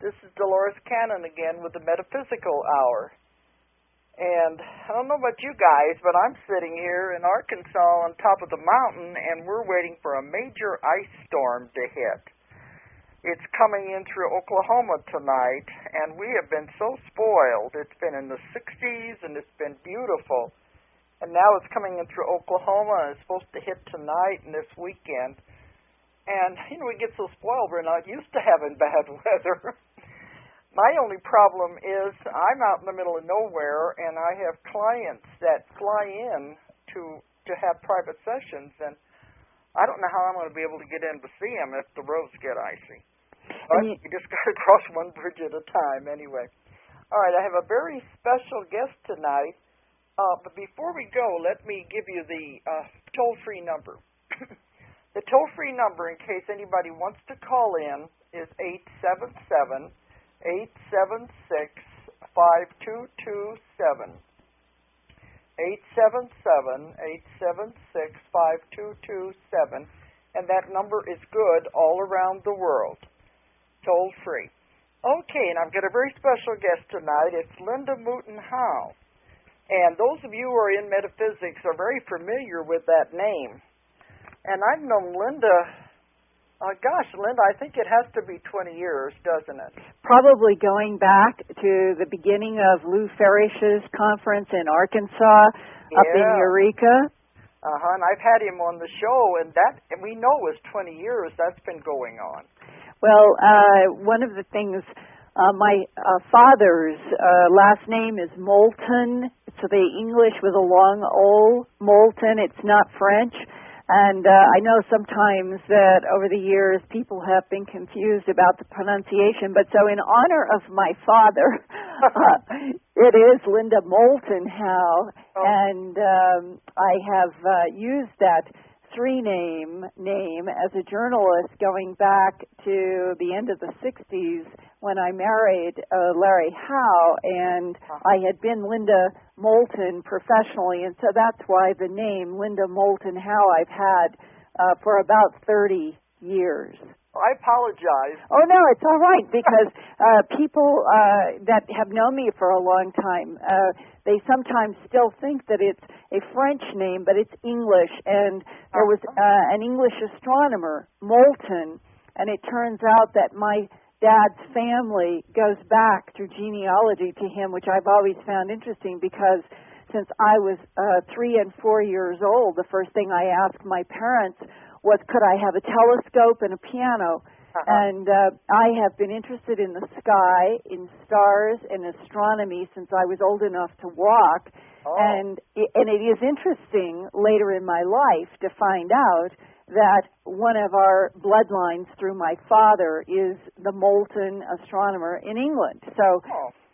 This is Dolores Cannon again with the Metaphysical Hour. And I don't know about you guys, but I'm sitting here in Arkansas on top of the mountain, and we're waiting for a major ice storm to hit. It's coming in through Oklahoma tonight, and we have been so spoiled. It's been in the 60s, and it's been beautiful. And now it's coming in through Oklahoma, and it's supposed to hit tonight and this weekend. And, we get so spoiled, we're not used to having bad weather. My only problem is I'm out in the middle of nowhere, and I have clients that fly in to have private sessions, and I don't know how I'm going to be able to get in to see them if the roads get icy. But you just got to cross one bridge at a time anyway. All right, I have a very special guest tonight, but before we go, let me give you the toll-free number. The toll-free number, in case anybody wants to call in, is 877 876-5227. 877-876-5227. And that number is good all around the world. Toll free. Okay, and I've got a very special guest tonight. It's Moulton Howe. And those of you who are in metaphysics are very familiar with that name. And I've known Linda. Linda, I think it has to be 20 years, doesn't it? Probably going back to the beginning of Lou Farish's conference in Arkansas, up in Eureka. And I've had him on the show, and we know it was 20 years that's been going on. Well, one of the things, my father's last name is Moulton, so the English with a long O, Moulton, it's not French. And I know sometimes that over the years people have been confused about the pronunciation, but so in honor of my father, it is Linda Moulton Howe, and I have used that three-name name as a journalist going back to the end of the 60s when I married Larry Howe, and I had been Linda Moulton professionally, and so that's why the name Linda Moulton Howe I've had for about 30 years. I apologize. Oh, no, it's all right, because people that have known me for a long time, they sometimes still think that it's a French name, but it's English. And there was an English astronomer, Moulton, and it turns out that my dad's family goes back through genealogy to him, which I've always found interesting, because since I was 3 and 4 years old, the first thing I asked my parents was, could I have a telescope and a piano? And I have been interested in the sky, in stars, and astronomy since I was old enough to walk. And it is interesting later in my life to find out that one of our bloodlines through my father is the Moulton astronomer in England. So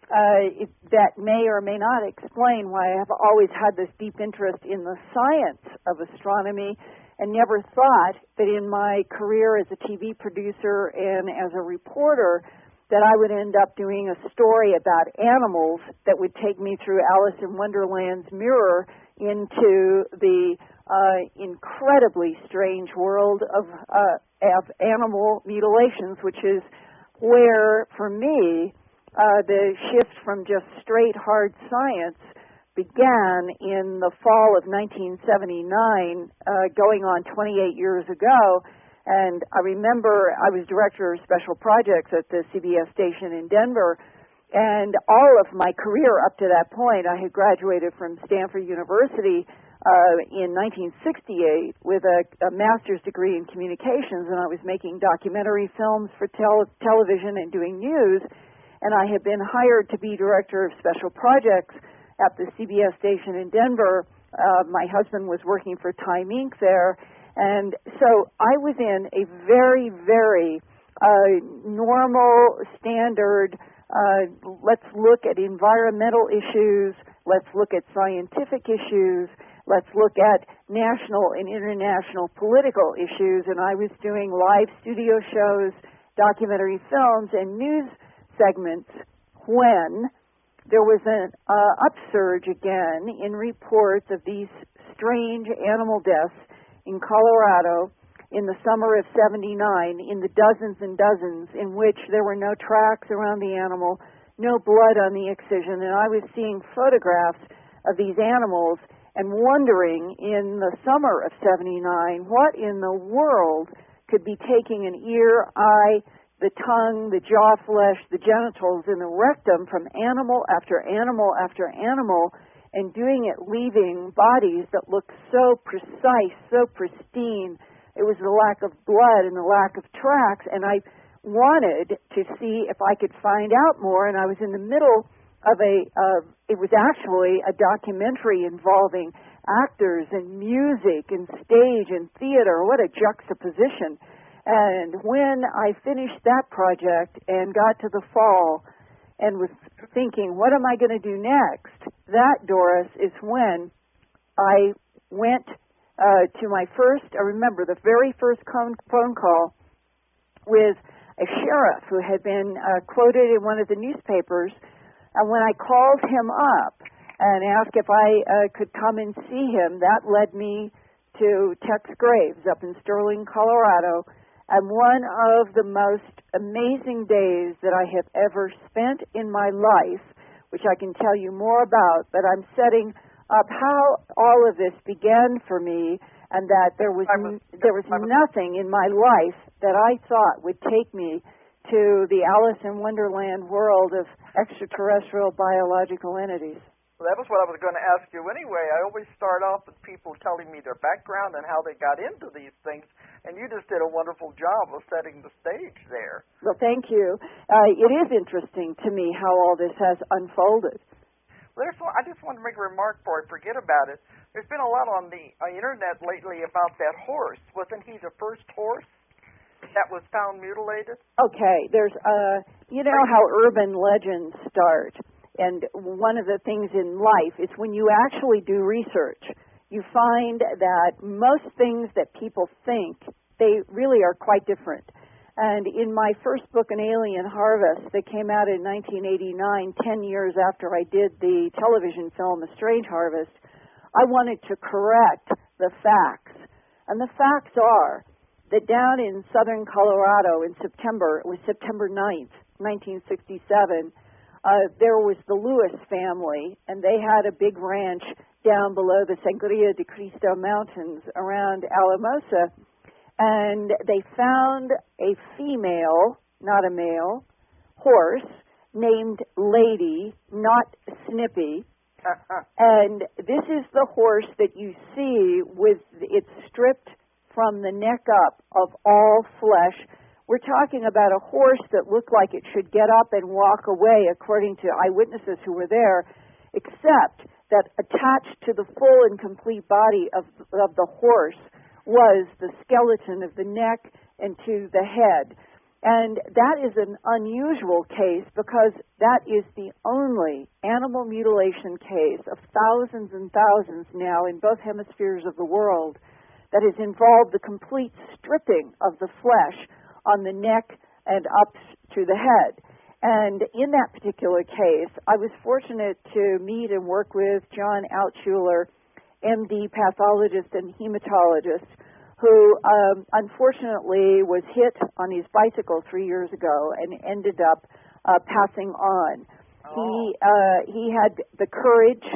that may or may not explain why I have always had this deep interest in the science of astronomy, and never thought that in my career as a TV producer and as a reporter that I would end up doing a story about animals that would take me through Alice in Wonderland's mirror into the incredibly strange world of animal mutilations, which is where, for me, the shift from just straight hard science began in the fall of 1979, going on 28 years ago. And I remember I was director of special projects at the CBS station in Denver, and all of my career up to that point, I had graduated from Stanford University in 1968 with a master's degree in communications, and I was making documentary films for television and doing news, and I had been hired to be director of special projects at the CBS station in Denver. My husband was working for Time Inc. there, and so I was in a very, very normal, standard, let's look at environmental issues, let's look at scientific issues, let's look at national and international political issues, and I was doing live studio shows, documentary films, and news segments when there was an upsurge again in reports of these strange animal deaths in Colorado, in the summer of '79 in the dozens and dozens in which there were no tracks around the animal, no blood on the excision, and I was seeing photographs of these animals and wondering in the summer of '79 what in the world could be taking an ear, eye, the tongue, the jaw flesh, the genitals, and the rectum from animal after animal after animal and doing it leaving bodies that looked so precise, so pristine. It was the lack of blood and the lack of tracks, and I wanted to see if I could find out more, and I was in the middle of it was actually a documentary involving actors and music and stage and theater. What a juxtaposition. And when I finished that project and got to the fall and was thinking, what am I going to do next? That, Doris, is when I went to my first, I remember the very first phone call with a sheriff who had been quoted in one of the newspapers. And when I called him up and asked if I could come and see him, that led me to Tex Graves up in Sterling, Colorado. And one of the most amazing days that I have ever spent in my life, which I can tell you more about, but I'm setting up how all of this began for me, and that there was nothing in my life that I thought would take me to the Alice in Wonderland world of extraterrestrial biological entities. Well, that was what I was going to ask you anyway. I always start off with people telling me their background and how they got into these things, and you just did a wonderful job of setting the stage there. Well, thank you. It is interesting to me how all this has unfolded. Well, I just want to make a remark before I forget about it. There's been a lot on the internet lately about that horse. Wasn't he the first horse that was found mutilated? Okay, there's, you know how urban legends start. And one of the things in life is when you actually do research, you find that most things that people think, they really are quite different. And in my first book, An Alien Harvest, that came out in 1989, 10 years after I did the television film, A Strange Harvest, I wanted to correct the facts. And the facts are that down in southern Colorado in September, it was September 9th, 1967, there was the Lewis family, and they had a big ranch down below the Sangria de Cristo Mountains around Alamosa, and they found a female, not a male, horse named Lady, not Snippy. And this is the horse that you see with it stripped from the neck up of all flesh. We're talking about a horse that looked like it should get up and walk away, according to eyewitnesses who were there, except that attached to the full and complete body of the horse was the skeleton of the neck and to the head. And that is an unusual case because that is the only animal mutilation case of thousands and thousands now in both hemispheres of the world that has involved the complete stripping of the flesh on the neck and up to the head. And in that particular case, I was fortunate to meet and work with John Altshuler, MD, pathologist and hematologist, who unfortunately was hit on his bicycle 3 years ago and ended up passing on. Oh. He had the courage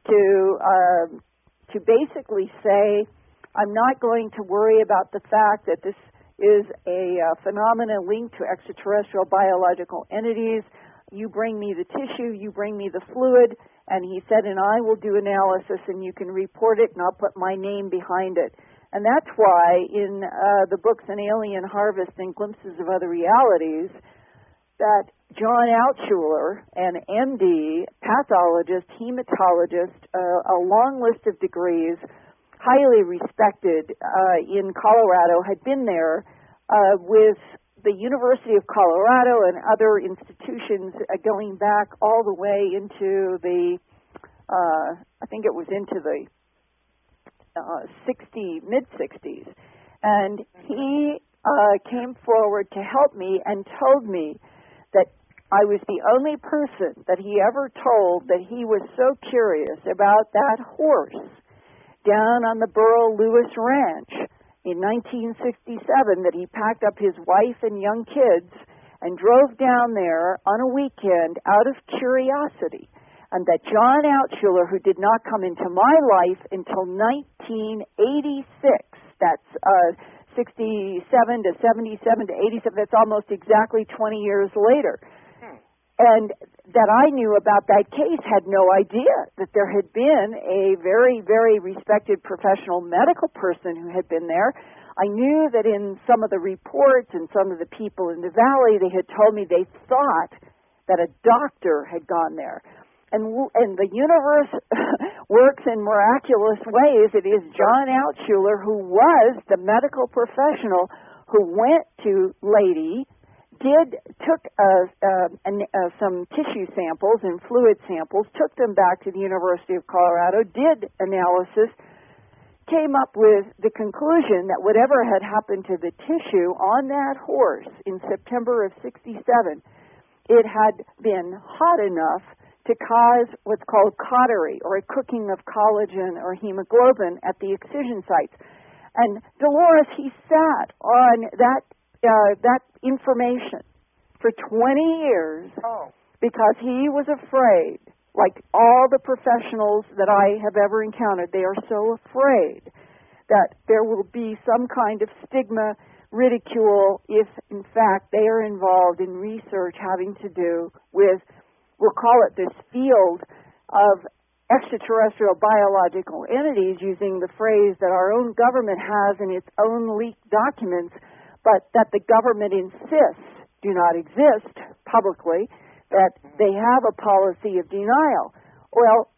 to basically say, I'm not going to worry about the fact that this is a phenomenon linked to extraterrestrial biological entities. You bring me the tissue, you bring me the fluid, and he said, and I will do analysis and you can report it and I'll put my name behind it. And that's why in the books An Alien Harvest and Glimpses of Other Realities, that John Altshuler, an MD, pathologist, hematologist, a long list of degrees, highly respected in Colorado, had been there with the University of Colorado and other institutions going back all the way into the, I think it was into the mid-60s. And he came forward to help me and told me that I was the only person that he ever told that he was so curious about that horse down on the Burl Lewis Ranch in 1967 that he packed up his wife and young kids and drove down there on a weekend out of curiosity, and that John Altshuler, who did not come into my life until 1986, that's 67 to 77 to 87, that's almost exactly 20 years later, and that I knew about that case, had no idea that there had been a very, very respected professional medical person who had been there. I knew that in some of the reports and some of the people in the valley, they had told me they thought that a doctor had gone there. And the universe works in miraculous ways. It is John Altshuler, who was the medical professional who went to Lady, took some tissue samples and fluid samples, took them back to the University of Colorado, did analysis, came up with the conclusion that whatever had happened to the tissue on that horse in September of 67, it had been hot enough to cause what's called cautery, or a cooking of collagen or hemoglobin at the excision sites. And Dolores, he sat on that information for 20 years because he was afraid, like all the professionals that I have ever encountered, they are so afraid that there will be some kind of stigma, ridicule, if in fact they are involved in research having to do with, we'll call it this field of extraterrestrial biological entities, using the phrase that our own government has in its own leaked documents, but that the government insists do not exist publicly, that they have a policy of denial. Well,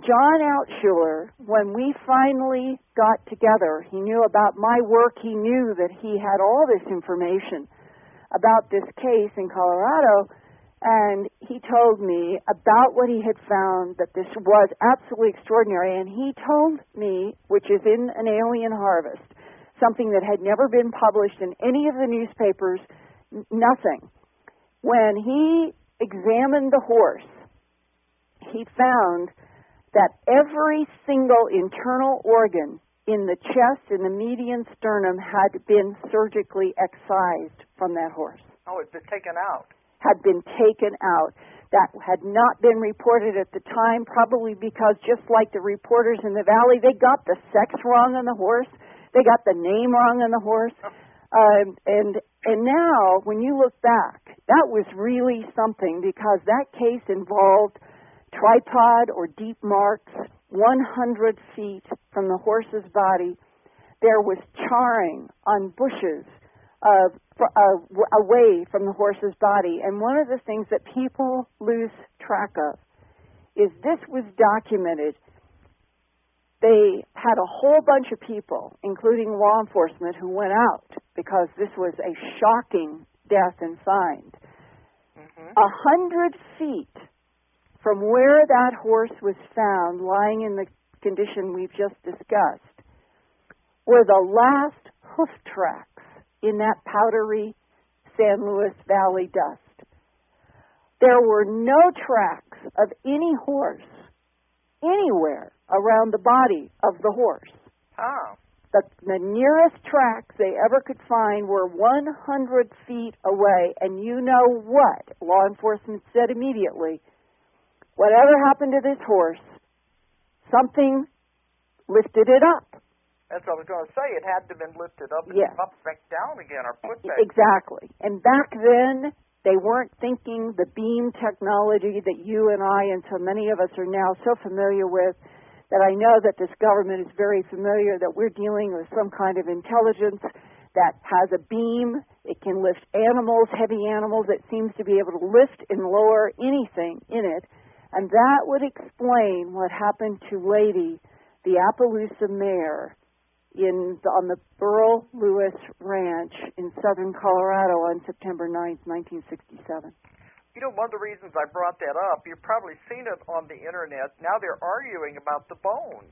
John Altshuler, when we finally got together, he knew about my work, he knew that he had all this information about this case in Colorado, and he told me about what he had found, that this was absolutely extraordinary, and he told me, which is in An Alien Harvest, something that had never been published in any of the newspapers, nothing. When he examined the horse, he found that every single internal organ in the chest and the median sternum had been surgically excised from that horse. Oh, it's been taken out. Had been taken out. That had not been reported at the time, probably because just like the reporters in the valley, they got the sex wrong on the horse. They got the name wrong on the horse. And now, when you look back, that was really something, because that case involved tripod or deep marks 100 feet from the horse's body. There was charring on bushes away from the horse's body. And one of the things that people lose track of is this was documented. They had a whole bunch of people, including law enforcement, who went out because this was a shocking death and find. 100 feet from where that horse was found, lying in the condition we've just discussed, were the last hoof tracks in that powdery San Luis Valley dust. There were no tracks of any horse anywhere around the body of the horse. Oh. The nearest tracks they ever could find were 100 feet away, and you know what? Law enforcement said immediately, whatever happened to this horse, something lifted it up. That's what I was going to say. It had to have been lifted up and up back down again, or put back. Exactly. And back then, they weren't thinking the beam technology that you and I and so many of us are now so familiar with, that I know that this government is very familiar, that we're dealing with some kind of intelligence that has a beam. It can lift animals, heavy animals. It seems to be able to lift and lower anything in it. And that would explain what happened to Lady, the Appaloosa mare, on the Burl Lewis Ranch in southern Colorado on September 9th, 1967. You know, one of the reasons I brought that up, you've probably seen it on the Internet. Now they're arguing about the bones.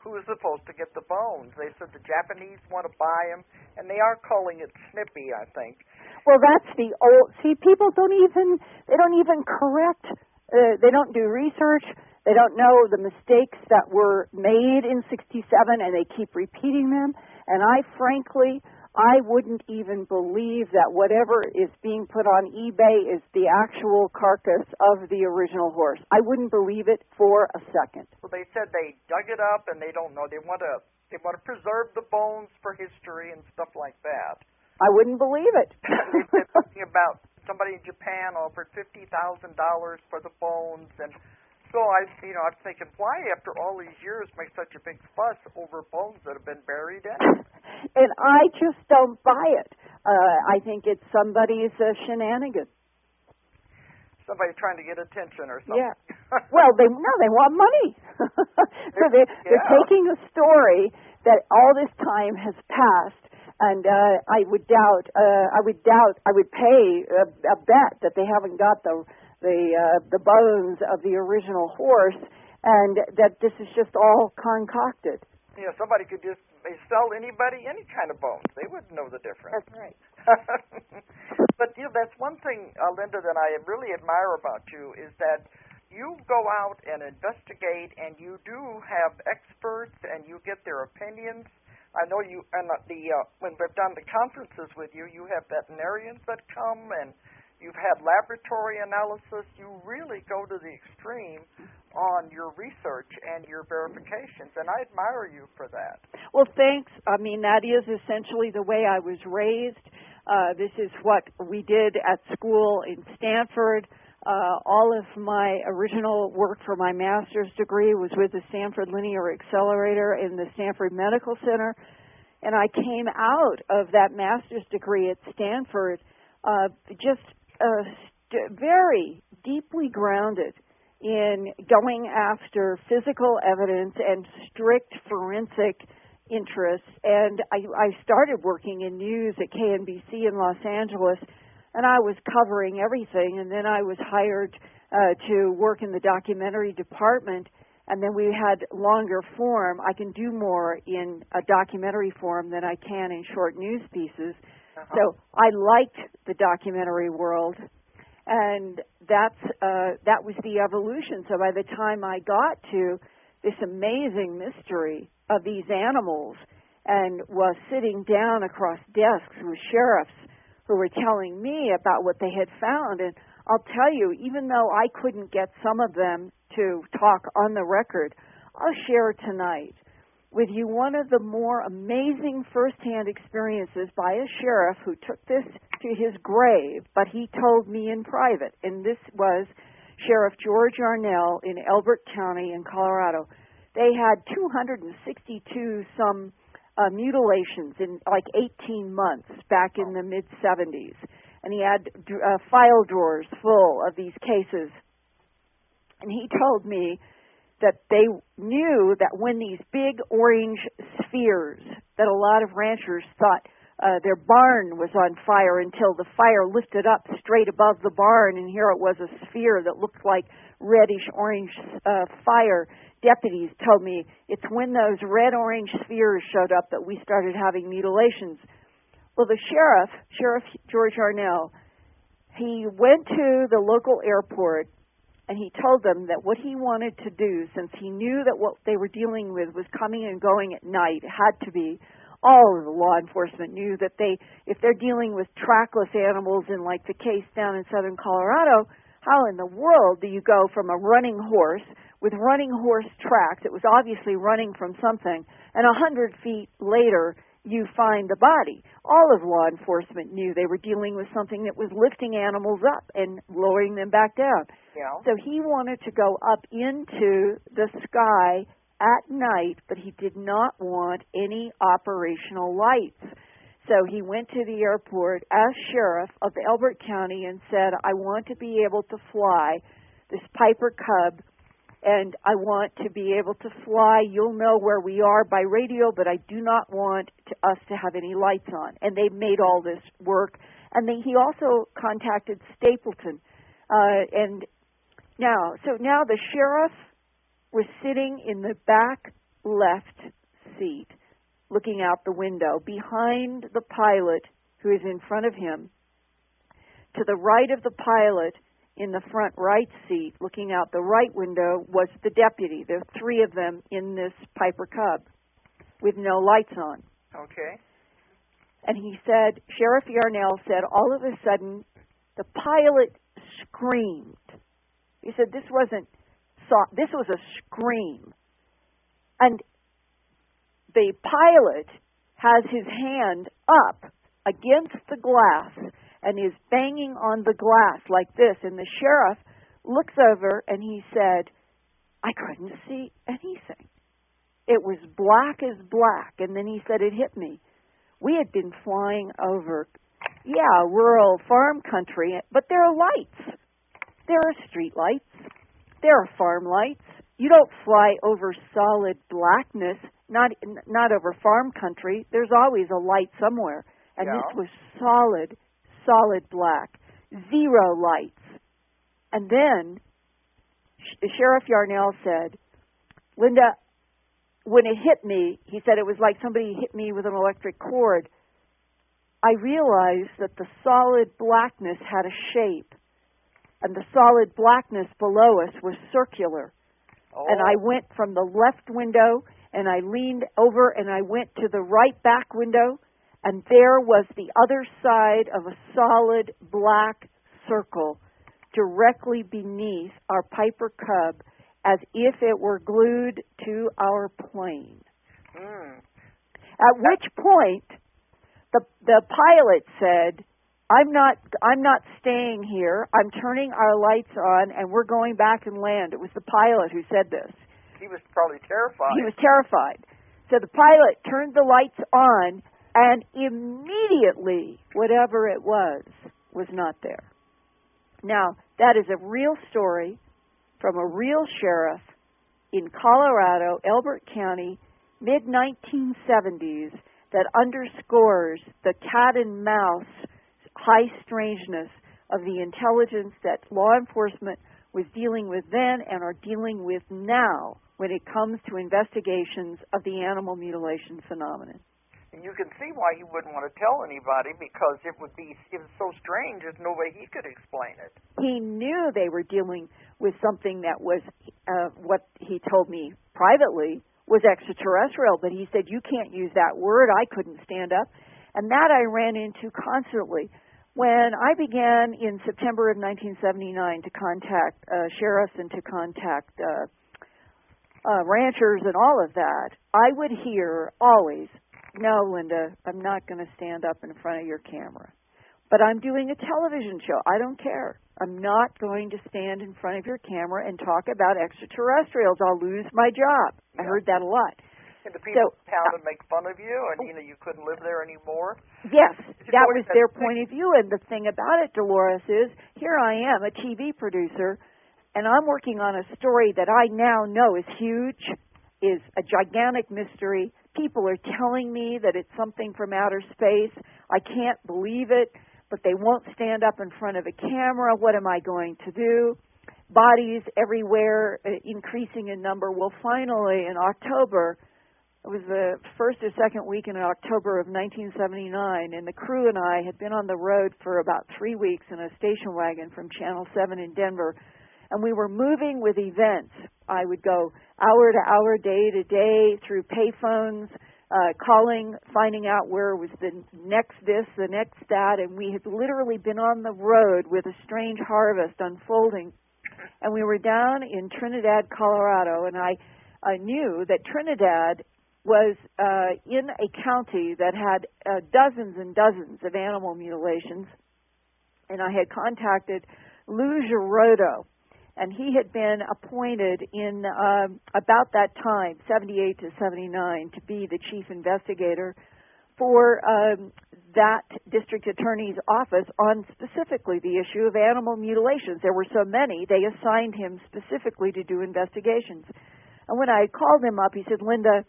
Who is supposed to get the bones? They said the Japanese want to buy them, and they are calling it snippy, I think. Well, that's the old... See, people don't even correct. They don't do research. They don't know the mistakes that were made in 67, and they keep repeating them. And I wouldn't even believe that whatever is being put on eBay is the actual carcass of the original horse. I wouldn't believe it for a second. Well, they said they dug it up and they don't know. They want to preserve the bones for history and stuff like that. I wouldn't believe it. They've been talking about somebody in Japan offered $50,000 for the bones, and so I'm thinking, why after all these years make such a big fuss over bones that have been buried in? And I just don't buy it. I think it's somebody's shenanigans. Somebody trying to get attention or something. Yeah. Well, they want money. So they're taking a story that all this time has passed, and I would pay a bet that they haven't got the bones of the original horse, and that this is just all concocted. Yeah, somebody could just sell anybody any kind of bones. They wouldn't know the difference. That's right. But that's one thing, Linda, that I really admire about you is that you go out and investigate, and you do have experts, and you get their opinions. I know you, and when we've done the conferences with you, you have veterinarians that come, and you've had laboratory analysis. You really go to the extreme on your research and your verifications, and I admire you for that. Well, thanks. I mean, that is essentially the way I was raised. This is what we did at school in Stanford. All of my original work for my master's degree was with the Stanford Linear Accelerator in the Stanford Medical Center, and I came out of that master's degree at Stanford very deeply grounded in going after physical evidence and strict forensic interests. And I started working in news at KNBC in Los Angeles, and I was covering everything. And then I was hired to work in the documentary department, and then we had longer form. I can do more in a documentary form than I can in short news pieces. So I liked the documentary world, and that was the evolution. So by the time I got to this amazing mystery of these animals and was sitting down across desks with sheriffs who were telling me about what they had found, and I'll tell you, even though I couldn't get some of them to talk on the record, I'll share tonight with you one of the more amazing firsthand experiences by a sheriff who took this to his grave, but he told me in private. And this was Sheriff George Arnell in Elbert County in Colorado. They had 262 some mutilations in like 18 months back in the mid-'70s. And he had file drawers full of these cases. And he told me that they knew that when these big orange spheres, that a lot of ranchers thought their barn was on fire until the fire lifted up straight above the barn, and here it was a sphere that looked like reddish-orange fire. Deputies told me it's when those red-orange spheres showed up that we started having mutilations. Well, the Sheriff George Arnell, he went to the local airport, and he told them that what he wanted to do, since he knew that what they were dealing with was coming and going at night, had to be, all of the law enforcement knew that if they're dealing with trackless animals in like the case down in southern Colorado, how in the world do you go from a running horse with running horse tracks, it was obviously running from something, and 100 feet later you find the body? All of law enforcement knew they were dealing with something that was lifting animals up and lowering them back down. Yeah. So he wanted to go up into the sky at night, but he did not want any operational lights. So he went to the airport as sheriff of Elbert County and said, I want to be able to fly this Piper Cub, and I want to be able to fly. You'll know where we are by radio, but I do not want us to have any lights on. And they made all this work. And he also contacted Stapleton. Now the sheriff was sitting in the back left seat, looking out the window, behind the pilot who is in front of him. To the right of the pilot, in the front right seat, looking out the right window, was the deputy. There were three of them in this Piper Cub with no lights on. Okay. And he said, Sheriff Yarnell said, all of a sudden, the pilot screamed. He said, this was a scream. And the pilot has his hand up against the glass and is banging on the glass like this. And the sheriff looks over and he said, I couldn't see anything. It was black as black. And then he said, it hit me. We had been flying over, rural farm country, but there are lights. There are street lights. There are farm lights. You don't fly over solid blackness, not over farm country. There's always a light somewhere. And this was solid black, zero lights. And then Sheriff Yarnell said, Linda, when it hit me, he said it was like somebody hit me with an electric cord. I realized that the solid blackness had a shape, and the solid blackness below us was circular. Oh. And I went from the left window, and I leaned over, and I went to the right back window, and there was the other side of a solid black circle directly beneath our Piper Cub, as if it were glued to our plane. At which point, the pilot said, I'm not staying here. I'm turning our lights on, and we're going back and land. It was the pilot who said this. He was probably terrified. He was terrified. So the pilot turned the lights on, and immediately, whatever it was not there. Now, that is a real story from a real sheriff in Colorado, Elbert County, mid-1970s, that underscores the cat and mouse high strangeness of the intelligence that law enforcement was dealing with then and are dealing with now when it comes to investigations of the animal mutilation phenomenon. And you can see why he wouldn't want to tell anybody, because it was so strange there's no way he could explain it. He knew they were dealing with something that was, what he told me privately, was extraterrestrial, but he said, you can't use that word. I couldn't stand up. And that I ran into constantly. When I began in September of 1979 to contact sheriffs and to contact ranchers and all of that, I would hear always, no, Linda, I'm not going to stand up in front of your camera. But I'm doing a television show. I don't care. I'm not going to stand in front of your camera and talk about extraterrestrials. I'll lose my job. I heard that a lot. And the people in town would make fun of you, and you couldn't live there anymore. Yes, that was their point of view. And the thing about it, Dolores, is here I am, a TV producer, and I'm working on a story that I now know is huge, is a gigantic mystery. People are telling me that it's something from outer space. I can't believe it, but they won't stand up in front of a camera. What am I going to do? Bodies everywhere, increasing in number. Well, finally, in October, it was the first or second week in October of 1979, and the crew and I had been on the road for about 3 weeks in a station wagon from Channel 7 in Denver, and we were moving with events. I would go hour to hour, day to day, through payphones, calling, finding out where was the next this, the next that, and we had literally been on the road with a strange harvest unfolding. And we were down in Trinidad, Colorado, and I knew that Trinidad was in a county that had dozens and dozens of animal mutilations, and I had contacted Lou Girodo, and he had been appointed in about that time, 78 to 79, to be the chief investigator for that district attorney's office on specifically the issue of animal mutilations. There were so many, they assigned him specifically to do investigations. And when I called him up, he said, Linda,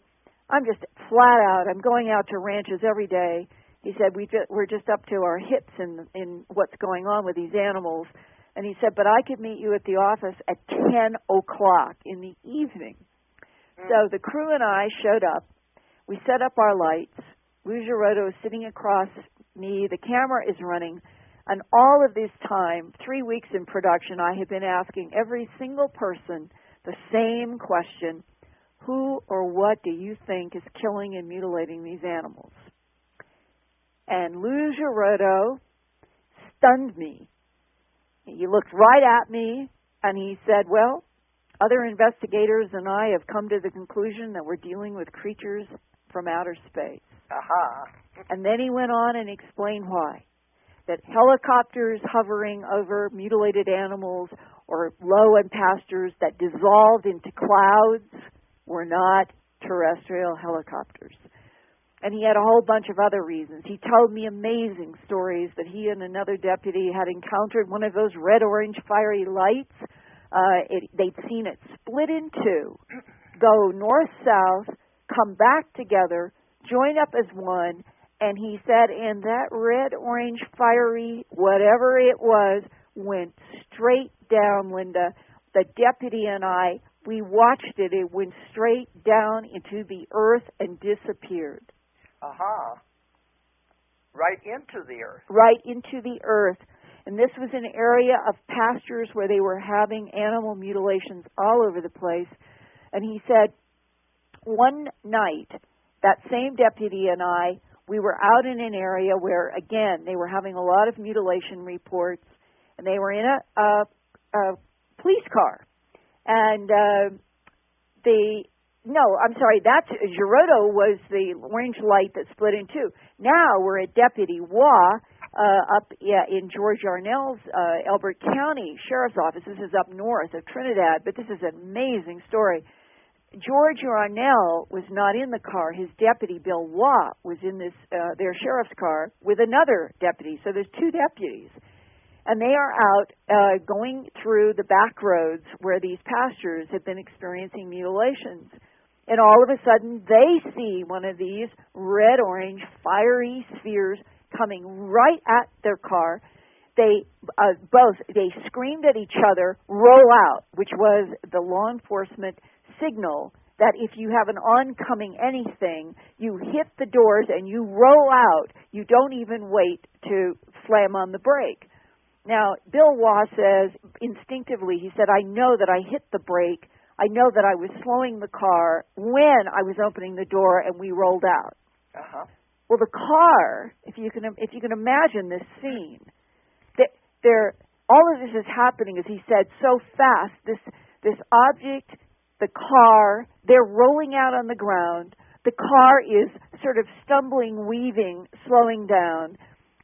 I'm just flat out. I'm going out to ranches every day. He said, we're just up to our hips in what's going on with these animals. And he said, but I could meet you at the office at 10 o'clock in the evening. So the crew and I showed up. We set up our lights. Lou Girodo is sitting across me. The camera is running. And all of this time, 3 weeks in production, I had been asking every single person the same question. who or what do you think is killing and mutilating these animals? And Lou Girotto stunned me. He looked right at me and he said, well, other investigators and I have come to the conclusion that we're dealing with creatures from outer space. Aha. And then he went on and explained why. That helicopters hovering over mutilated animals or low-end pastures that dissolved into clouds were not terrestrial helicopters. And he had a whole bunch of other reasons. He told me amazing stories that he and another deputy had encountered one of those red-orange fiery lights. They'd seen it split in two, go north-south, come back together, join up as one, and he said, and that red-orange fiery whatever it was went straight down, Linda. The deputy and I, we watched it. It went straight down into the earth and disappeared. Aha. Right into the earth. Right into the earth. And this was an area of pastures where they were having animal mutilations all over the place. And he said, one night, that same deputy and I, we were out in an area where, again, they were having a lot of mutilation reports, and they were in a police car. And that's Girotto was the orange light that split in two. Now we're at Deputy Waugh up in George Arnell's Elbert County Sheriff's Office. This is up north of Trinidad, but this is an amazing story. George Arnell was not in the car. His deputy, Bill Waugh, was in their sheriff's car with another deputy. So there's two deputies. And they are out going through the back roads where these pastures have been experiencing mutilations. And all of a sudden, they see one of these red-orange fiery spheres coming right at their car. They screamed at each other, roll out, which was the law enforcement signal that if you have an oncoming anything, you hit the doors and you roll out. You don't even wait to slam on the brake. Now, Bill Waugh says, instinctively, he said, I know that I hit the brake. I know that I was slowing the car when I was opening the door and we rolled out. Uh-huh. Well, the car, if you can imagine this scene, all of this is happening, as he said, so fast. This object, the car, they're rolling out on the ground. The car is sort of stumbling, weaving, slowing down.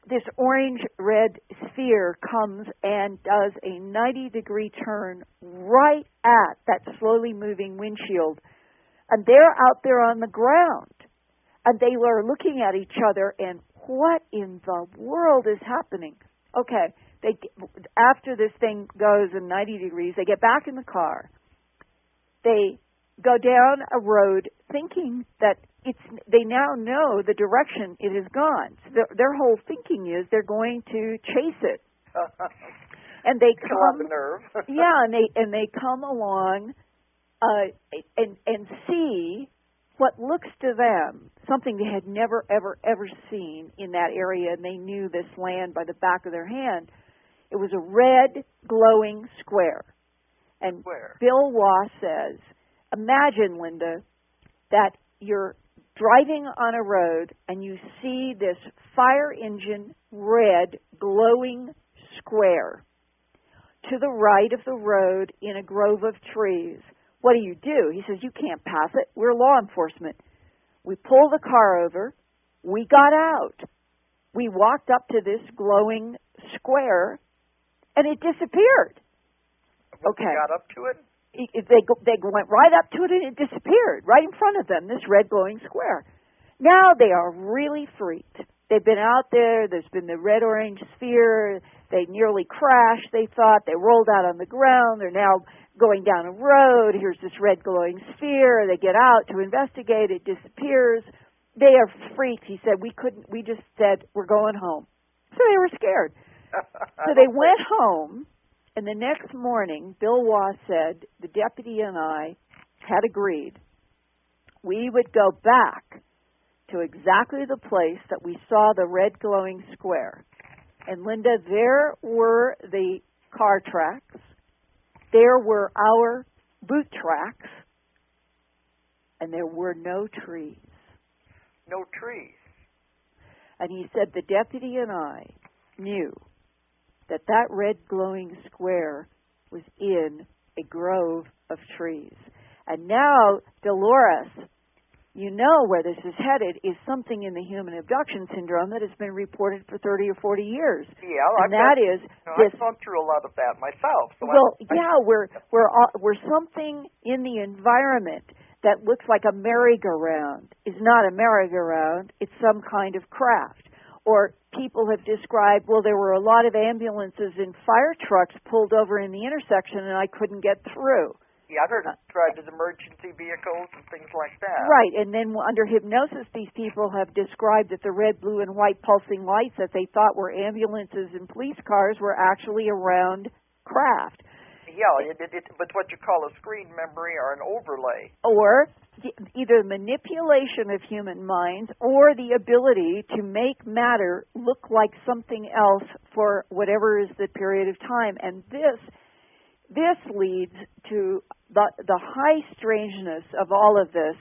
This orange-red sphere comes and does a 90-degree turn right at that slowly moving windshield. And they're out there on the ground. And they are looking at each other, and what in the world is happening? Okay, after this thing goes in 90 degrees, they get back in the car. They go down a road thinking that they now know the direction it has gone. So their whole thinking is they're going to chase it. And they come the nerve. yeah, and they come along and see what looks to them something they had never ever seen in that area, and they knew this land by the back of their hand. It was a red glowing square. And Bill Waugh says, imagine, Linda, that you're driving on a road and you see this fire engine red glowing square to the right of the road in a grove of trees. What do? He says, you can't pass it. We're law enforcement. We pulled the car over. We got out. We walked up to this glowing square, and it disappeared. Okay. They got up to it? They went right up to it, and it disappeared right in front of them, this red glowing square. Now they are really freaked. They've been out there. There's been the red-orange sphere. They nearly crashed, they thought. They rolled out on the ground. They're now going down a road. Here's this red glowing sphere. They get out to investigate. It disappears. They are freaked. He said, we just said, we're going home. So they were scared. So they went home, and the next morning, Bill Waugh said, the deputy and I had agreed we would go back to exactly the place that we saw the red glowing square. And Linda, there were the car tracks. There were our boot tracks. and there were no trees. No trees. And he said the deputy and I knew that that red glowing square was in a grove of trees. And now, Dolores, you know where this is headed is something in the human abduction syndrome that has been reported for 30 or 40 years. Yeah, and I've gone through a lot of that myself. So we're something in the environment that looks like a merry-go-round is not a merry-go-round. It's some kind of craft. Or people have described, well, there were a lot of ambulances and fire trucks pulled over in the intersection and I couldn't get through. Yeah, I've heard it described as emergency vehicles and things like that. Right, and then under hypnosis, these people have described that the red, blue, and white pulsing lights that they thought were ambulances and police cars were actually around craft. Yeah, but what you call a screen memory or an overlay. Or either manipulation of human minds or the ability to make matter look like something else for whatever is the period of time. And this leads to the high strangeness of all of this.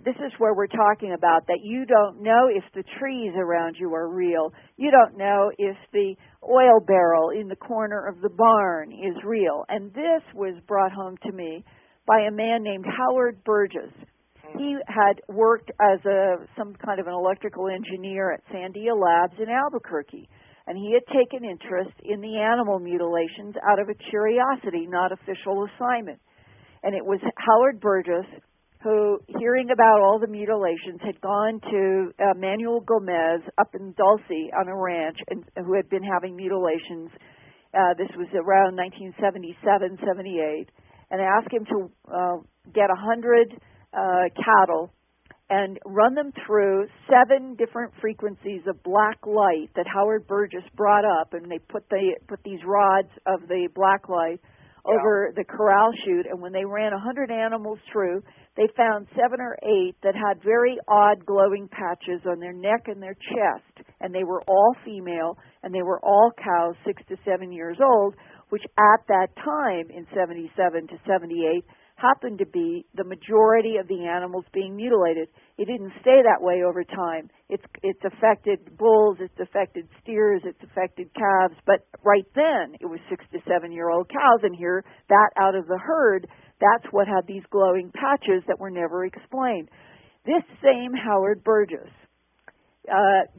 This is where we're talking about that you don't know if the trees around you are real. You don't know if the oil barrel in the corner of the barn is real. And this was brought home to me by a man named Howard Burgess. He had worked as some kind of an electrical engineer at Sandia Labs in Albuquerque. And he had taken interest in the animal mutilations out of a curiosity, not official assignment. And it was Howard Burgess who, hearing about all the mutilations, had gone to Manuel Gomez up in Dulce on a ranch, and who had been having mutilations. This was around 1977, 78, and asked him to get 100 cattle and run them through 7 different frequencies of black light that Howard Burgess brought up, and they put these rods of the black light over the corral chute, and when they ran 100 animals through, they found 7 or 8 that had very odd glowing patches on their neck and their chest, and they were all female, and they were all cows 6 to 7 years old, which at that time in 77 to 78 happened to be the majority of the animals being mutilated. It didn't stay that way over time. It's affected bulls, it's affected steers, it's affected calves, but right then it was 6 to 7 year old cows, and here, that out of the herd, that's what had these glowing patches that were never explained. This same Howard Burgess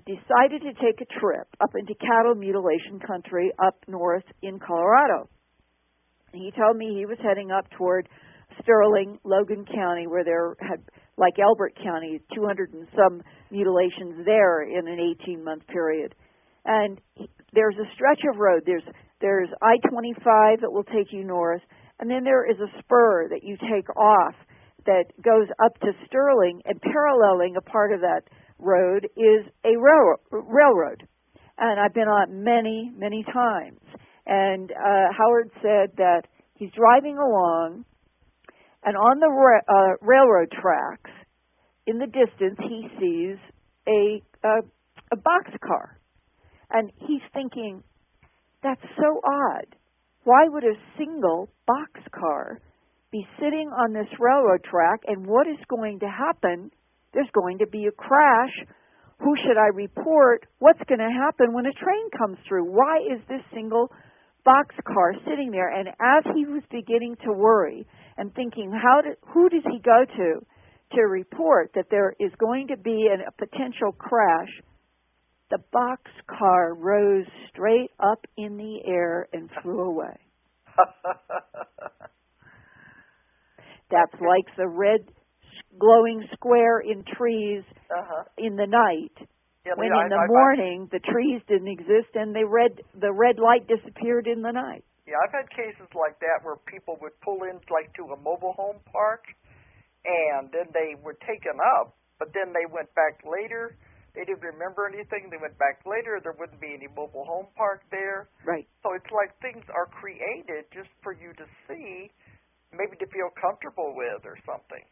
decided to take a trip up into cattle mutilation country up north in Colorado. He told me he was heading up toward Sterling, Logan County, where there had, like Elbert County, 200 and some mutilations there in an 18-month period. And there's a stretch of road. There's I-25 that will take you north, and then there is a spur that you take off that goes up to Sterling, and paralleling a part of that road is a railroad. And I've been on it many, many times. And Howard said that he's driving along, and on the railroad tracks, in the distance, he sees a boxcar. And he's thinking, that's so odd. Why would a single boxcar be sitting on this railroad track, and what is going to happen? There's going to be a crash. Who should I report? What's going to happen when a train comes through? Why is this single boxcar sitting there? And as he was beginning to worry and thinking, who does he go to report that there is going to be a potential crash, the boxcar rose straight up in the air and flew away. That's like the red glowing square in trees in the night. Yeah, when in the morning the trees didn't exist and the red light disappeared in the night. Yeah, I've had cases like that where people would pull in like to a mobile home park, and then they were taken up, but then they went back later. They didn't remember anything. They went back later. There wouldn't be any mobile home park there. Right. So it's like things are created just for you to see, maybe to feel comfortable with or something.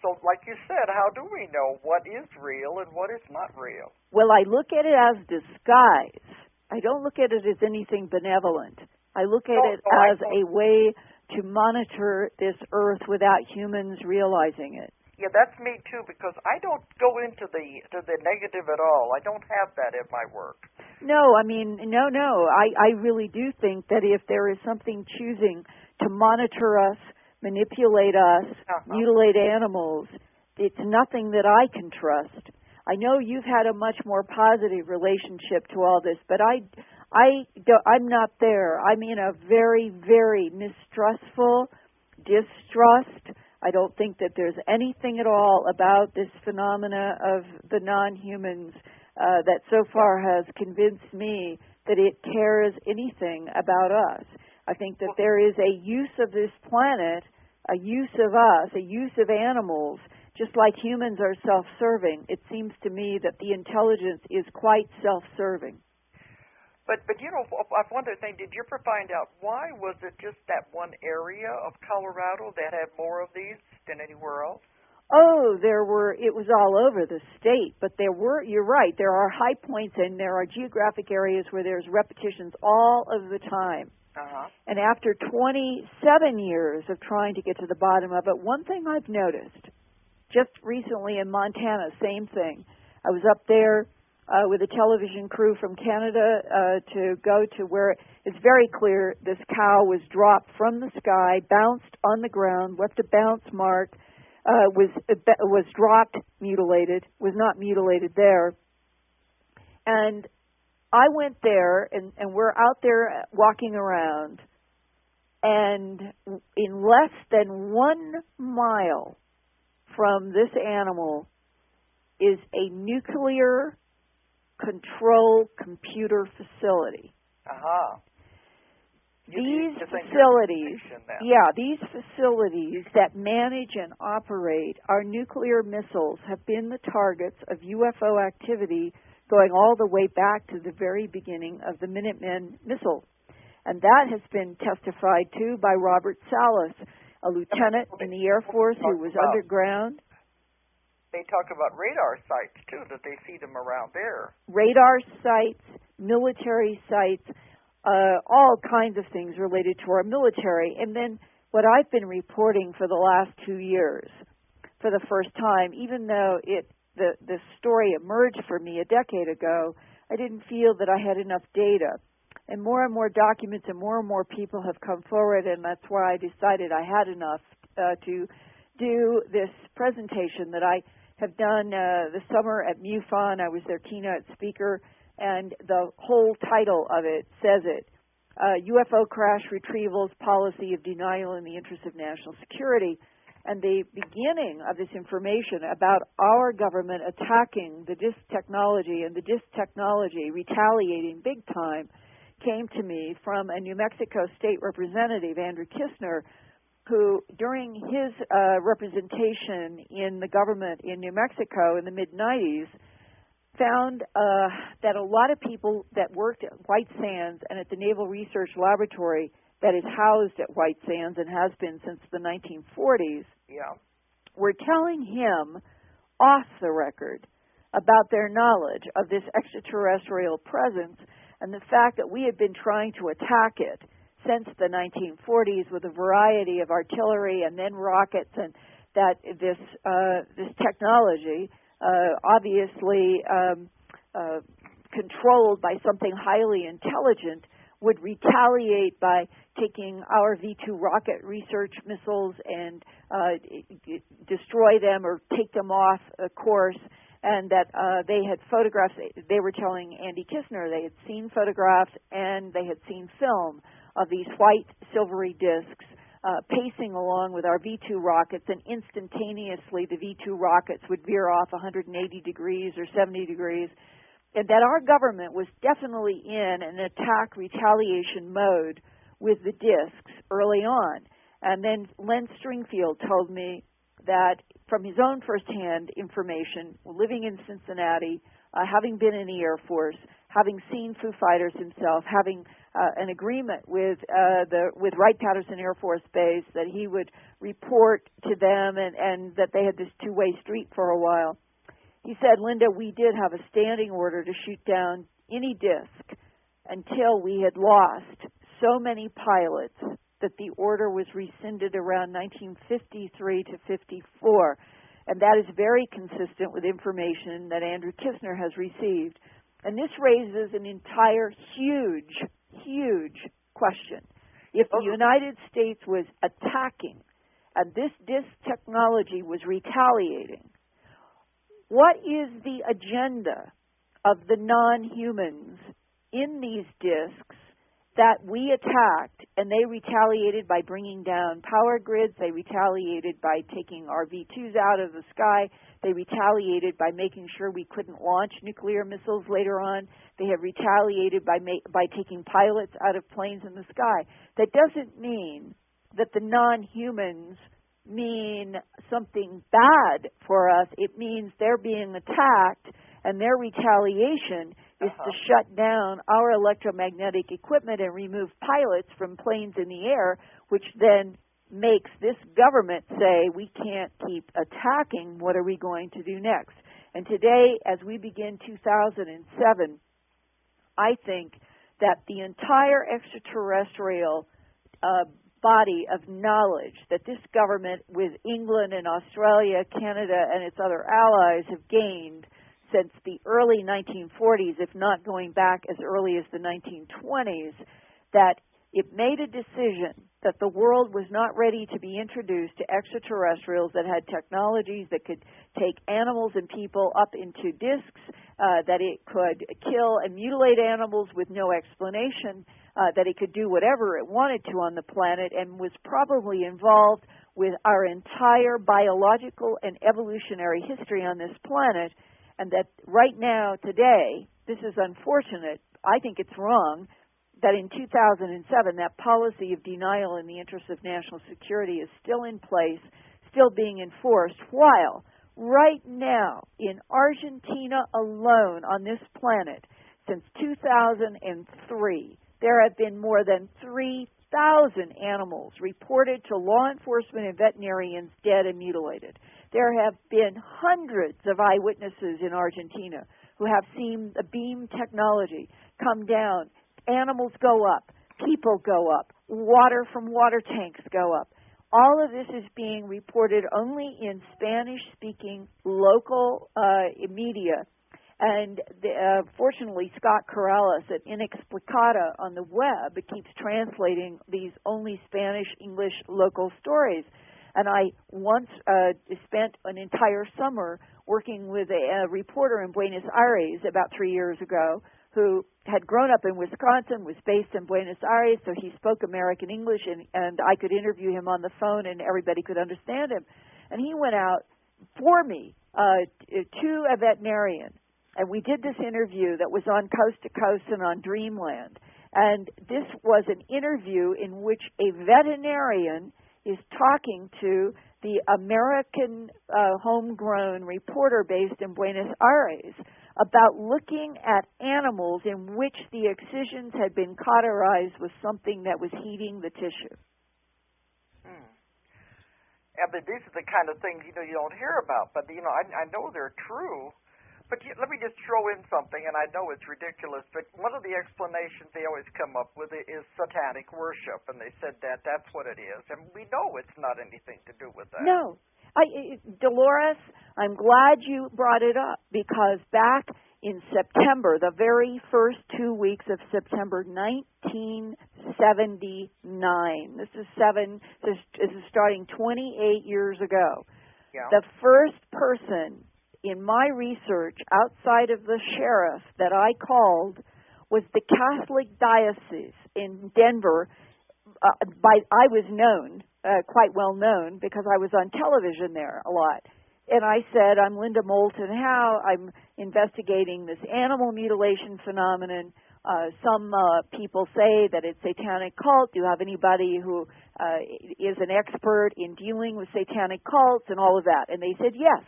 So like you said, how do we know what is real and what is not real? Well, I look at it as disguise. I don't look at it as anything benevolent. I look at it as a way to monitor this earth without humans realizing it. Yeah, that's me too, because I don't go into the negative at all. I don't have that in my work. No, I mean, no. I really do think that if there is something choosing to monitor us, manipulate us, mutilate animals, it's nothing that I can trust. I know you've had a much more positive relationship to all this, but I'm not there. I'm in a very, very mistrustful distrust. I don't think that there's anything at all about this phenomena of the non-humans that so far has convinced me that it cares anything about us. I think that there is a use of this planet, a use of us, a use of animals, just like humans are self-serving. It seems to me that the intelligence is quite self-serving. But you know, one other thing, did you ever find out why was it just that one area of Colorado that had more of these than anywhere else? Oh, it was all over the state, but you're right, there are high points and there are geographic areas where there's repetitions all of the time. Uh-huh. And after 27 years of trying to get to the bottom of it, one thing I've noticed, just recently in Montana, same thing. I was up there with a television crew from Canada to go to where it's very clear this cow was dropped from the sky, bounced on the ground, left a bounce mark, was dropped, mutilated, was not mutilated there. And I went there, and we're out there walking around, and in less than 1 mile from this animal is a nuclear control computer facility. Uh-huh. These facilities that manage and operate our nuclear missiles have been the targets of UFO activity going all the way back to the very beginning of the Minuteman missile. And that has been testified to by Robert Salas, a lieutenant in the Air Force who was underground. They talk about radar sites, too, that they see them around there. Radar sites, military sites, all kinds of things related to our military. And then what I've been reporting for the last 2 years, for the first time, even though the story emerged for me a decade ago, I didn't feel that I had enough data. And more documents and more people have come forward, and that's why I decided I had enough to do this presentation that I have done this summer at MUFON. I was their keynote speaker, and the whole title of it says it, UFO Crash Retrievals Policy of Denial in the Interest of National Security. And the beginning of this information about our government attacking the DISC technology and the DISC technology retaliating big time came to me from a New Mexico state representative, Andrew Kistner, who during his representation in the government in New Mexico in the mid-90s found that a lot of people that worked at White Sands and at the Naval Research Laboratory that is housed at White Sands and has been since the 1940s were telling him off the record about their knowledge of this extraterrestrial presence and the fact that we had been trying to attack it since the 1940s with a variety of artillery and then rockets, and that this technology, obviously controlled by something highly intelligent, would retaliate by taking our V-2 rocket research missiles and destroy them or take them off course, and that they had photographs. They were telling Andy Kistner they had seen photographs and they had seen film of these white silvery discs pacing along with our V-2 rockets, and instantaneously the V-2 rockets would veer off 180 degrees or 70 degrees, and that our government was definitely in an attack retaliation mode with the discs early on. And then Len Stringfield told me that from his own firsthand information, living in Cincinnati, having been in the Air Force, having seen Foo Fighters himself, having an agreement with Wright-Patterson Air Force Base that he would report to them and that they had this two-way street for a while. He said, Linda, we did have a standing order to shoot down any disc until we had lost so many pilots that the order was rescinded around 1953 to 54. And that is very consistent with information that Andrew Kistner has received. And this raises an entire huge question. If the United States was attacking and this disc technology was retaliating, what is the agenda of the non-humans in these discs that we attacked, and they retaliated by bringing down power grids, they retaliated by taking our V-2s out of the sky, they retaliated by making sure we couldn't launch nuclear missiles later on, they have retaliated by taking pilots out of planes in the sky. That doesn't mean that the non-humans mean something bad for us. It means they're being attacked, and their retaliation is to shut down our electromagnetic equipment and remove pilots from planes in the air, which then makes this government say, we can't keep attacking. What are we going to do next? And today, as we begin 2007, I think that the entire extraterrestrial body of knowledge that this government, with England and Australia, Canada, and its other allies, have gained since the early 1940s, if not going back as early as the 1920s, that it made a decision that the world was not ready to be introduced to extraterrestrials that had technologies that could take animals and people up into discs, that it could kill and mutilate animals with no explanation, that it could do whatever it wanted to on the planet, and was probably involved with our entire biological and evolutionary history on this planet. And that right now, today, this is unfortunate, I think it's wrong, that in 2007 that policy of denial in the interest of national security is still in place, still being enforced, while right now in Argentina alone on this planet, since 2003, there have been more than 3,000 animals reported to law enforcement and veterinarians dead and mutilated. There have been hundreds of eyewitnesses in Argentina who have seen the beam technology come down. Animals go up, people go up, water from water tanks go up. All of this is being reported only in Spanish-speaking local media. And fortunately, Scott Corrales at Inexplicata on the web keeps translating these only Spanish, English, local stories. And I once spent an entire summer working with a reporter in Buenos Aires about 3 years ago who had grown up in Wisconsin, was based in Buenos Aires, so he spoke American English, and I could interview him on the phone and everybody could understand him. And he went out for me to a veterinarian, and we did this interview that was on Coast to Coast and on Dreamland. And this was an interview in which a veterinarian is talking to the American homegrown reporter based in Buenos Aires about looking at animals in which the excisions had been cauterized with something that was heating the tissue. Yeah, but these are the kind of things, you don't hear about. But, I know they're true. But let me just throw in something, and I know it's ridiculous, but one of the explanations they always come up with is satanic worship, and they said that's what it is. And we know it's not anything to do with that. No. Dolores, I'm glad you brought it up, because back in September, the very first 2 weeks of September 1979, this is starting 28 years ago, the first person in my research outside of the sheriff that I called was the Catholic Diocese in Denver. I was known, quite well known, because I was on television there a lot. And I said, I'm Linda Moulton Howe. I'm investigating this animal mutilation phenomenon. Some people say that it's satanic cult. Do you have anybody who is an expert in dealing with satanic cults and all of that? And they said yes.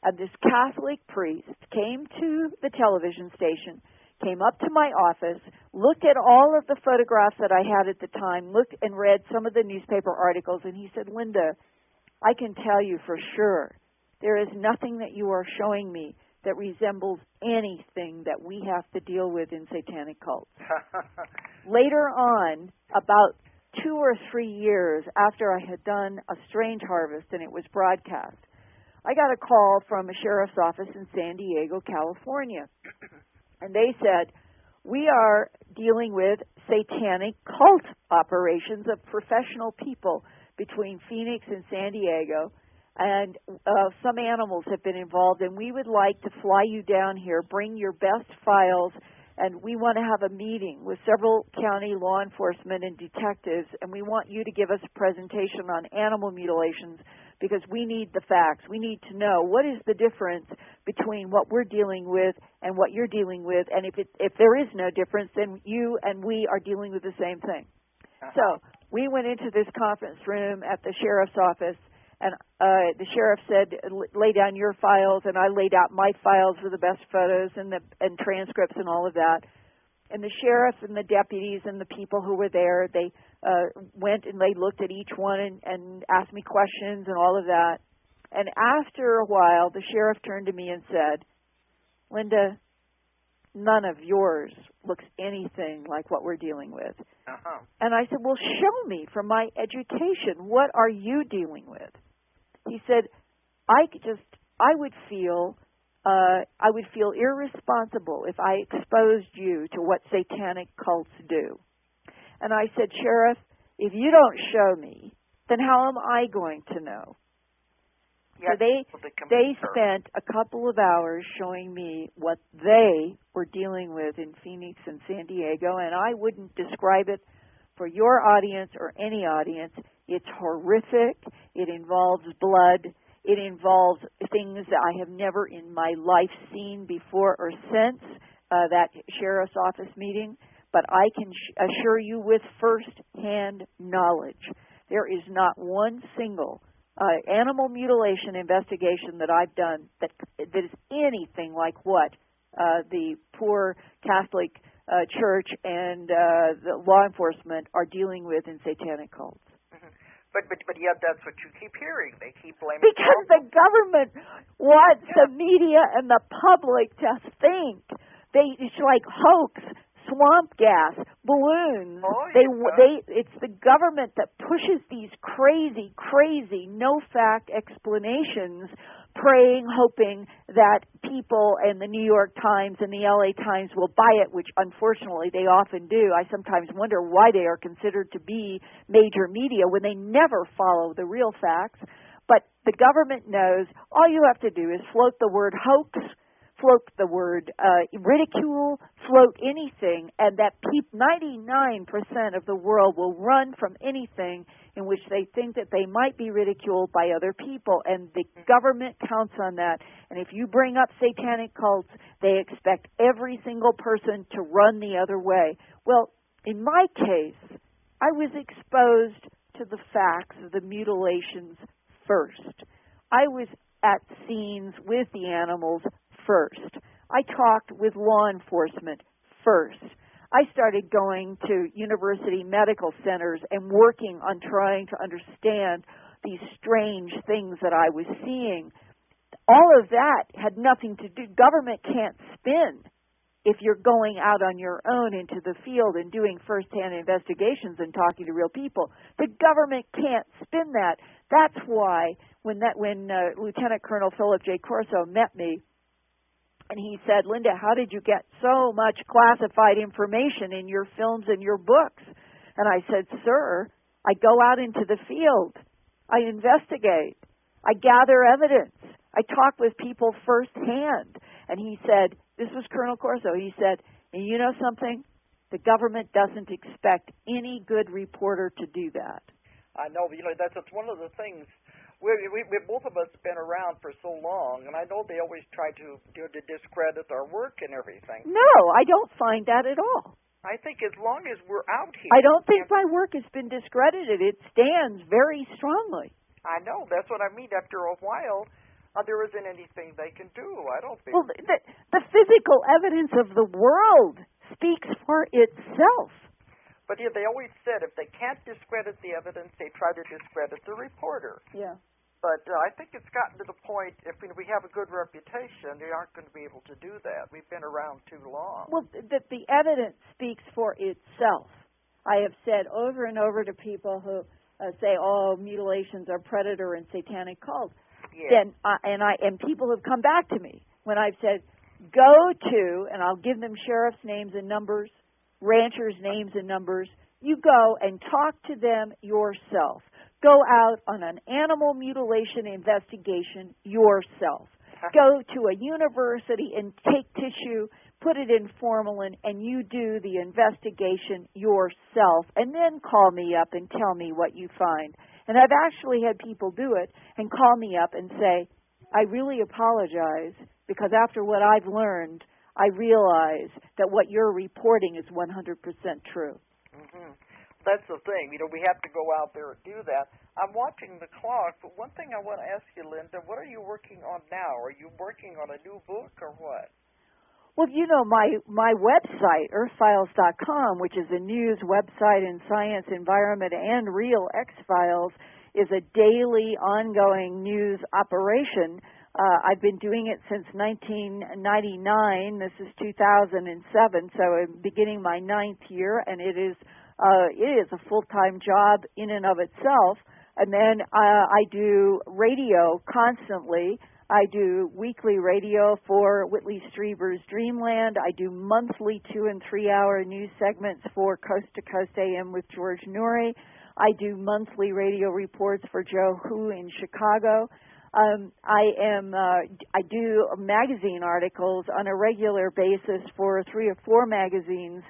And this Catholic priest came to the television station, came up to my office, looked at all of the photographs that I had at the time, looked and read some of the newspaper articles, and he said, Linda, I can tell you for sure there is nothing that you are showing me that resembles anything that we have to deal with in satanic cults. Later on, about 2 or 3 years after I had done A Strange Harvest and it was broadcast, I got a call from a sheriff's office in San Diego, California, and they said, we are dealing with satanic cult operations of professional people between Phoenix and San Diego, and some animals have been involved, and we would like to fly you down here, bring your best files, and we want to have a meeting with several county law enforcement and detectives, and we want you to give us a presentation on animal mutilations because we need the facts. We need to know what is the difference between what we're dealing with and what you're dealing with, and if there is no difference, then you and we are dealing with the same thing. So we went into this conference room at the sheriff's office, and the sheriff said, lay down your files, and I laid out my files with the best photos and transcripts and all of that. And the sheriff and the deputies and the people who were there, they went and they looked at each one and asked me questions and all of that. And after a while, the sheriff turned to me and said, Linda, none of yours looks anything like what we're dealing with. And I said, well, show me from my education, what are you dealing with? He said, I would feel irresponsible if I exposed you to what satanic cults do. And I said, Sheriff, if you don't show me, then how am I going to know? Yes, so they spent a couple of hours showing me what they were dealing with in Phoenix and San Diego, and I wouldn't describe it for your audience or any audience. It's horrific. It involves blood. It involves things that I have never in my life seen before or since that sheriff's office meeting. But I can assure you with first-hand knowledge, there is not one single animal mutilation investigation that I've done that is anything like what the poor Catholic Church and the law enforcement are dealing with in satanic cults. But yet that's what you keep hearing. They keep blaming because the government wants the media and the public to think it's like hoax, swamp gas, balloons. It's the government that pushes these crazy, no fact explanations, praying, hoping that people in the New York Times and the LA Times will buy it, which unfortunately they often do. I sometimes wonder why they are considered to be major media when they never follow the real facts. But the government knows all you have to do is float the word hoax, float the word ridicule, float anything, and that 99% of the world will run from anything in which they think that they might be ridiculed by other people, and the government counts on that. And if you bring up satanic cults, they expect every single person to run the other way. Well, in my case, I was exposed to the facts of the mutilations first. I was at scenes with the animals first. I talked with law enforcement first. I started going to university medical centers and working on trying to understand these strange things that I was seeing. All of that had nothing to do. Government can't spin if you're going out on your own into the field and doing first-hand investigations and talking to real people. The government can't spin that. That's why when Lieutenant Colonel Philip J. Corso met me, and he said, Linda, how did you get so much classified information in your films and your books? And I said, sir, I go out into the field. I investigate. I gather evidence. I talk with people firsthand. And he said, this was Colonel Corso, he said, and you know something? The government doesn't expect any good reporter to do that. I know, that's one of the things. We both of us have been around for so long, and I know they always try to discredit our work and everything. No, I don't find that at all. I think as long as we're out here... I don't think my work has been discredited. It stands very strongly. I know. That's what I mean. After a while, there isn't anything they can do, I don't think. Well, the physical evidence of the world speaks for itself. But yeah, they always said if they can't discredit the evidence, they try to discredit the reporter. Yeah. But I think it's gotten to the point, if we have a good reputation, they aren't going to be able to do that. We've been around too long. Well, the evidence speaks for itself. I have said over and over to people who say, oh, mutilations are predator and satanic cults. Yeah. then people have come back to me when I've said, go to, and I'll give them sheriff's names and numbers, ranchers' names and numbers. You go and talk to them yourself. Go out on an animal mutilation investigation yourself. Go to a university and take tissue, put it in formalin, and you do the investigation yourself. And then call me up and tell me what you find. And I've actually had people do it and call me up and say, I really apologize because after what I've learned, I realize that what you're reporting is 100% true. Mm-hmm. That's the thing. We have to go out there and do that. I'm watching the clock, but one thing I want to ask you, Linda, what are you working on now? Are you working on a new book or what? Well, my website, earthfiles.com, which is a news website in science, environment, and real X-Files, is a daily, ongoing news operation. I've been doing it since 1999. This is 2007, so I'm beginning my 9th year, and it is a full-time job in and of itself. And then I do radio constantly. I do weekly radio for Whitley Strieber's Dreamland. I do monthly 2- and 3-hour news segments for Coast to Coast AM with George Noory. I do monthly radio reports for Joe Hu in Chicago. I do magazine articles on a regular basis for 3 or 4 magazines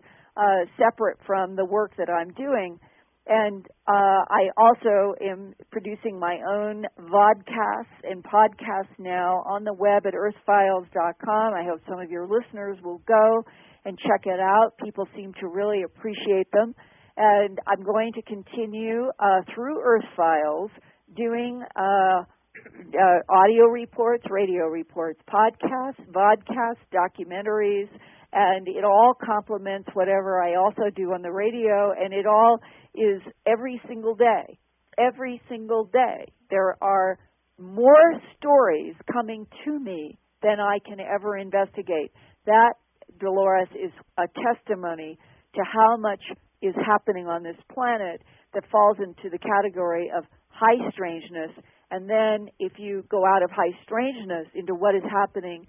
separate from the work that I'm doing. And I also am producing my own vodcasts and podcasts now on the web at earthfiles.com. I hope some of your listeners will go and check it out. People seem to really appreciate them. And I'm going to continue through Earth Files doing audio reports, radio reports, podcasts, vodcasts, documentaries, and it all complements whatever I also do on the radio, and it all is every single day. Every single day there are more stories coming to me than I can ever investigate. That, Dolores, is a testimony to how much is happening on this planet that falls into the category of high strangeness. And then if you go out of high strangeness into what is happening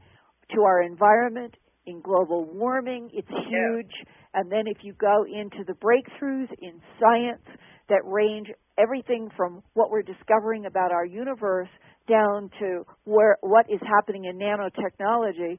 to our environment, in global warming, it's huge. Yeah. And then if you go into the breakthroughs in science that range everything from what we're discovering about our universe down to what is happening in nanotechnology,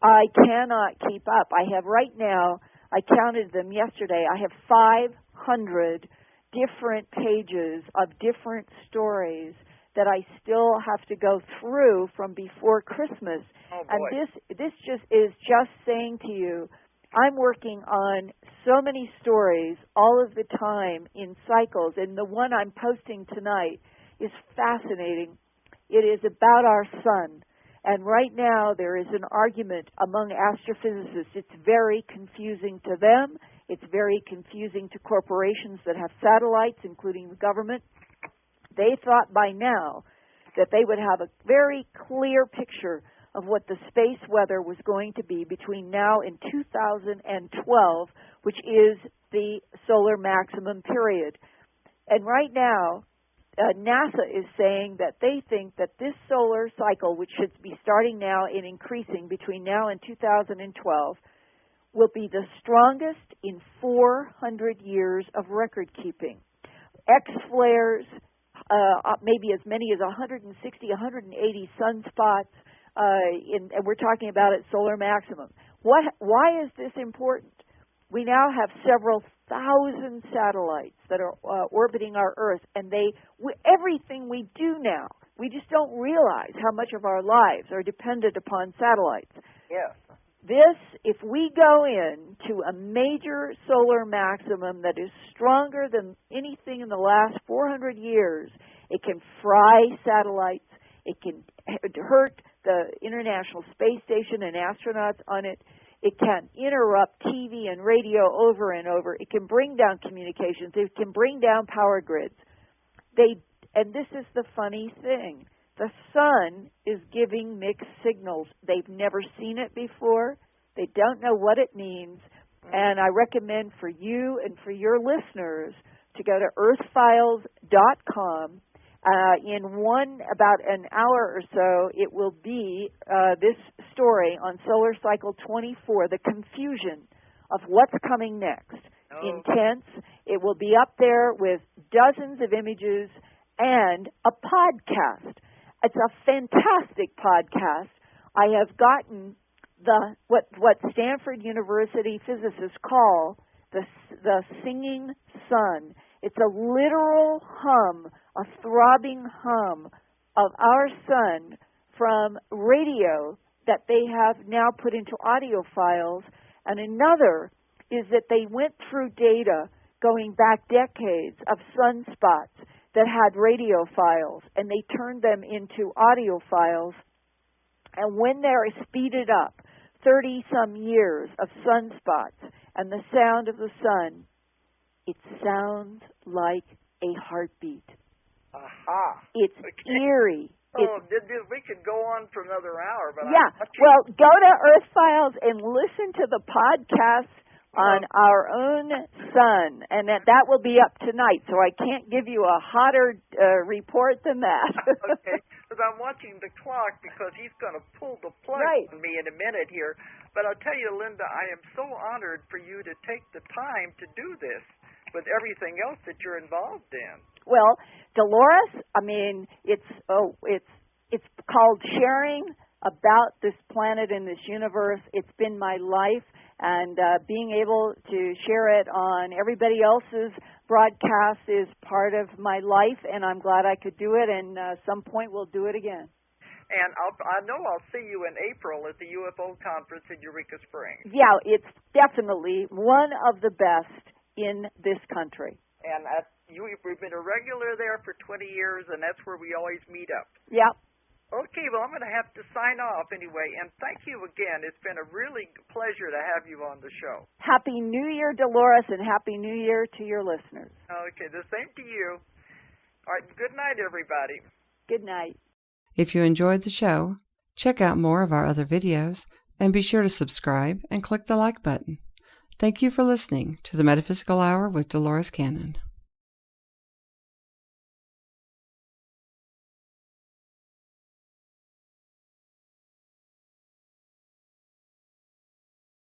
I cannot keep up. I have right now, I counted them yesterday, I have 500 different pages of different stories that I still have to go through from before Christmas. Oh, and this just is just saying to you, I'm working on so many stories all of the time in cycles, and the one I'm posting tonight is fascinating. It is about our sun. And right now there is an argument among astrophysicists. It's very confusing to them. It's very confusing to corporations that have satellites, including the government. They thought by now that they would have a very clear picture of what the space weather was going to be between now and 2012, which is the solar maximum period. And right now, NASA is saying that they think that this solar cycle, which should be starting now and increasing between now and 2012, will be the strongest in 400 years of record keeping. X-flares, maybe as many as 160, 180 sunspots, and we're talking about at solar maximum. Why is this important? We now have several thousand satellites that are orbiting our Earth, and everything we do now, we just don't realize how much of our lives are dependent upon satellites. Yes. If we go into a major solar maximum that is stronger than anything in the last 400 years, it can fry satellites, it can hurt the International Space Station and astronauts on it, it can interrupt TV and radio over and over, it can bring down communications, it can bring down power grids. And this is the funny thing. The sun is giving mixed signals. They've never seen it before. They don't know what it means. And I recommend for you and for your listeners to go to earthfiles.com In about an hour or so, it will be this story on Solar Cycle 24, the confusion of what's coming next. Intense. It will be up there with dozens of images and a podcast. It's a fantastic podcast. I have gotten what Stanford University physicists call the singing sun. It's a literal hum, a throbbing hum of our sun from radio that they have now put into audio files. And another is that they went through data going back decades of sunspots that had radio files, and they turned them into audio files. And when they're speeded up, 30-some years of sunspots and the sound of the sun, it sounds like a heartbeat. Aha. It's eerie. Oh, we could go on for another hour, but yeah. Well, go to Earth Files and listen to the podcast on our own sun, and that will be up tonight. So I can't give you a hotter report than that. Okay, because I'm watching the clock because he's going to pull the plug on me in a minute here. But I'll tell you, Linda, I am so honored for you to take the time to do this with everything else that you're involved in. Well, Dolores, I mean, it's called sharing about this planet and this universe. It's been my life, and being able to share it on everybody else's broadcast is part of my life, and I'm glad I could do it, and some point we'll do it again. And I know I'll see you in April at the UFO conference in Eureka Springs. Yeah, it's definitely one of the best in this country. And we've been a regular there for 20 years, and that's where we always meet up. Yep. Okay, well, I'm going to have to sign off anyway, and thank you again. It's been a really pleasure to have you on the show. Happy New Year, Dolores, and Happy New Year to your listeners. Okay, the same to you. All right, good night, everybody. Good night. If you enjoyed the show, check out more of our other videos, and be sure to subscribe and click the like button. Thank you for listening to the Metaphysical Hour with Dolores Cannon.